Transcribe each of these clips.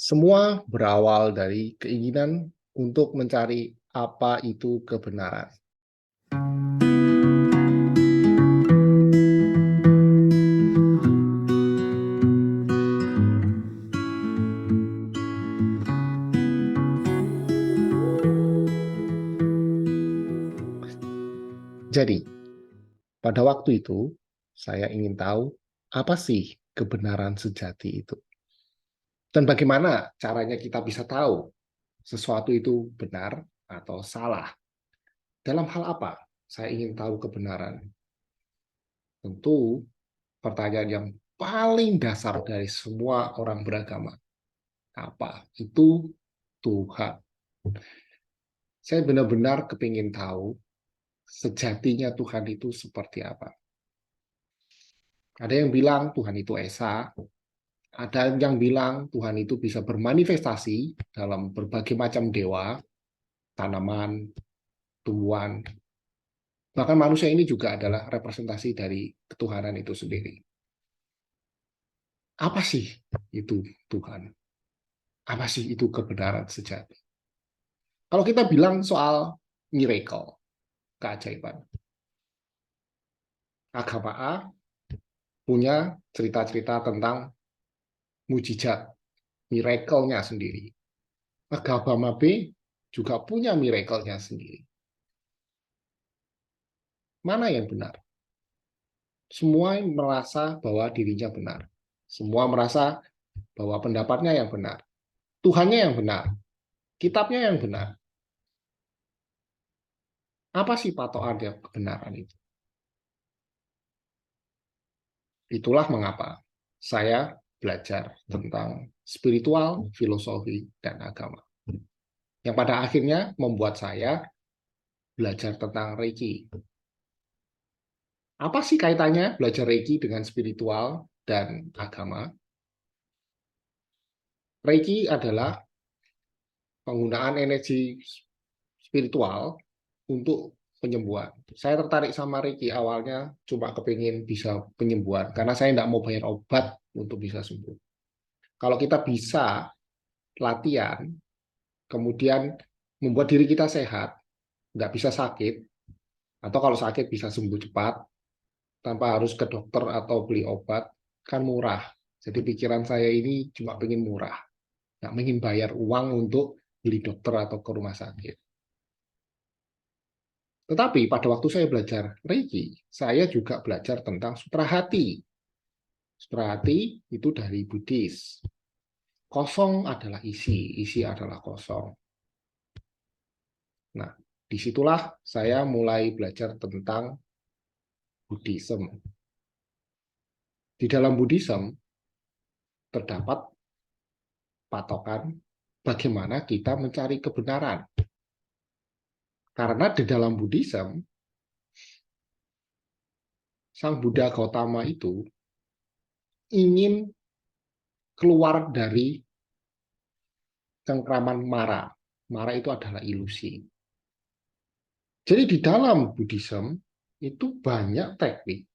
Semua berawal dari keinginan untuk mencari apa itu kebenaran. Jadi, pada waktu itu, saya ingin tahu apa sih kebenaran sejati itu. Dan bagaimana caranya kita bisa tahu sesuatu itu benar atau salah. Dalam hal apa saya ingin tahu kebenaran? Tentu pertanyaan yang paling dasar dari semua orang beragama. Apa itu Tuhan? Saya benar-benar kepingin tahu sejatinya Tuhan itu seperti apa. Ada yang bilang Tuhan itu esa, ada yang bilang Tuhan itu bisa bermanifestasi dalam berbagai macam dewa, tanaman, tumbuhan. Bahkan manusia ini juga adalah representasi dari ketuhanan itu sendiri. Apa sih itu Tuhan? Apa sih itu kebenaran sejati? Kalau kita bilang soal miracle, keajaiban, agama A punya cerita-cerita tentang mujizat, miracle-nya sendiri. Agama B juga punya miracle-nya sendiri. Mana yang benar? Semua merasa bahwa dirinya benar. Semua merasa bahwa pendapatnya yang benar. Tuhannya yang benar. Kitabnya yang benar. Apa sih patokan kebenaran itu? Itulah mengapa saya belajar tentang spiritual, filosofi, dan agama. Yang pada akhirnya membuat saya belajar tentang Reiki. Apa sih kaitannya belajar Reiki dengan spiritual dan agama? Reiki adalah penggunaan energi spiritual untuk penyembuhan. Saya tertarik sama Reiki awalnya cuma kepingin bisa penyembuhan karena saya tidak mau bayar obat untuk bisa sembuh. Kalau kita bisa latihan, kemudian membuat diri kita sehat, nggak bisa sakit, atau kalau sakit bisa sembuh cepat tanpa harus ke dokter atau beli obat, kan murah. Jadi pikiran saya ini cuma pengen murah, nggak ingin bayar uang untuk beli dokter atau ke rumah sakit. Tetapi pada waktu saya belajar Reiki, saya juga belajar tentang sutra hati. Sutra hati itu dari Buddhis. Kosong adalah isi, isi adalah kosong. Nah, disitulah saya mulai belajar tentang Buddhism. Di dalam Buddhism terdapat patokan bagaimana kita mencari kebenaran. Karena di dalam Buddhism, Sang Buddha Gautama itu ingin keluar dari cengkraman Mara. Mara itu adalah ilusi. Jadi di dalam Buddhism itu banyak teknik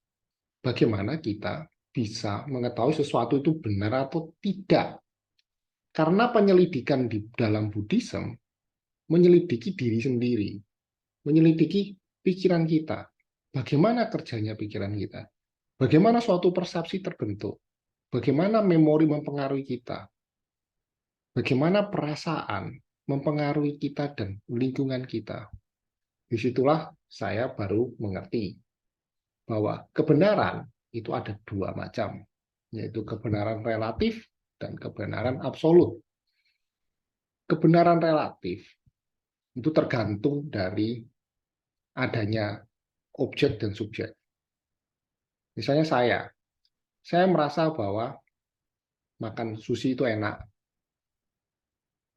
bagaimana kita bisa mengetahui sesuatu itu benar atau tidak. Karena penyelidikan di dalam Buddhism menyelidiki diri sendiri, menyelidiki pikiran kita. Bagaimana kerjanya pikiran kita? Bagaimana suatu persepsi terbentuk? Bagaimana memori mempengaruhi kita? Bagaimana perasaan mempengaruhi kita dan lingkungan kita? Disitulah saya baru mengerti bahwa kebenaran itu ada dua macam, yaitu kebenaran relatif dan kebenaran absolut. Kebenaran relatif itu tergantung dari adanya objek dan subjek. Misalnya saya merasa bahwa makan sushi itu enak.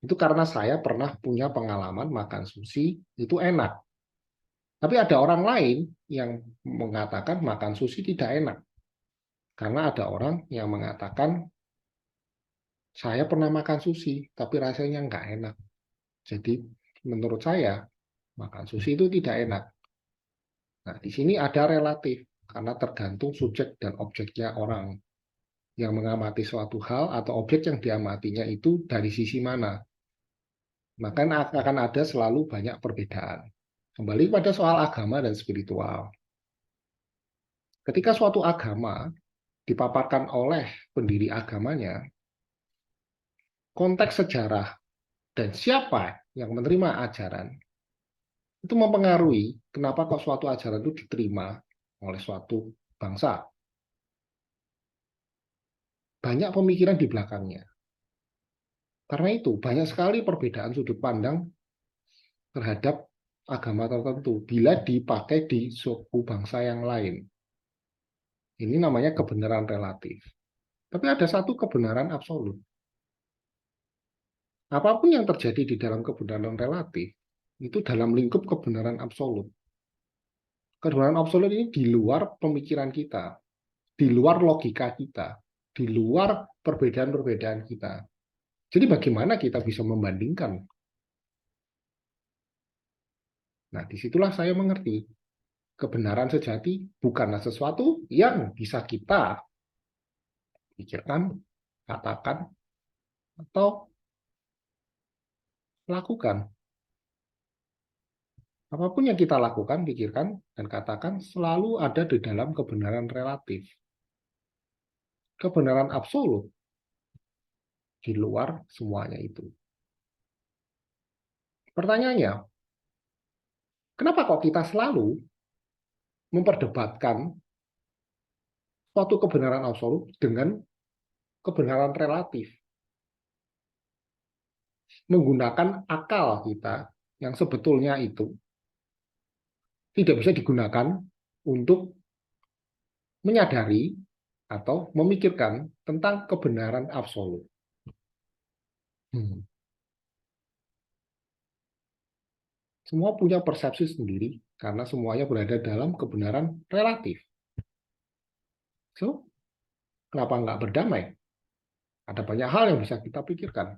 Itu karena saya pernah punya pengalaman makan sushi itu enak. Tapi ada orang lain yang mengatakan makan sushi tidak enak. Karena ada orang yang mengatakan saya pernah makan sushi, tapi rasanya nggak enak. Jadi menurut saya makan sushi itu tidak enak. Nah, di sini ada relatif karena tergantung subjek dan objeknya orang. yang mengamati suatu hal atau objek yang diamatinya itu dari sisi mana. Maka akan ada selalu banyak perbedaan. Kembali pada soal agama dan spiritual. Ketika suatu agama dipaparkan oleh pendiri agamanya, konteks sejarah dan siapa yang menerima ajaran itu mempengaruhi kenapa kok suatu ajaran itu diterima oleh suatu bangsa. Banyak pemikiran di belakangnya. Karena itu, banyak sekali perbedaan sudut pandang terhadap agama tertentu bila dipakai di suku bangsa yang lain. Ini namanya kebenaran relatif. Tapi ada satu kebenaran absolut. Apapun yang terjadi di dalam kebenaran relatif, itu dalam lingkup kebenaran absolut. Kebenaran absolut ini di luar pemikiran kita, di luar logika kita, di luar perbedaan-perbedaan kita. Jadi bagaimana kita bisa membandingkan? Nah, disitulah saya mengerti. Kebenaran sejati bukanlah sesuatu yang bisa kita pikirkan, katakan, atau lakukan. Apapun yang kita lakukan, pikirkan, dan katakan selalu ada di dalam kebenaran relatif. Kebenaran absolut di luar semuanya itu. Pertanyaannya, kenapa kok kita selalu memperdebatkan suatu kebenaran absolut dengan kebenaran relatif? Menggunakan akal kita yang sebetulnya itu tidak bisa digunakan untuk menyadari atau memikirkan tentang kebenaran absolut. Semua punya persepsi sendiri karena semuanya berada dalam kebenaran relatif. So, kenapa nggak berdamai? Ada banyak hal yang bisa kita pikirkan.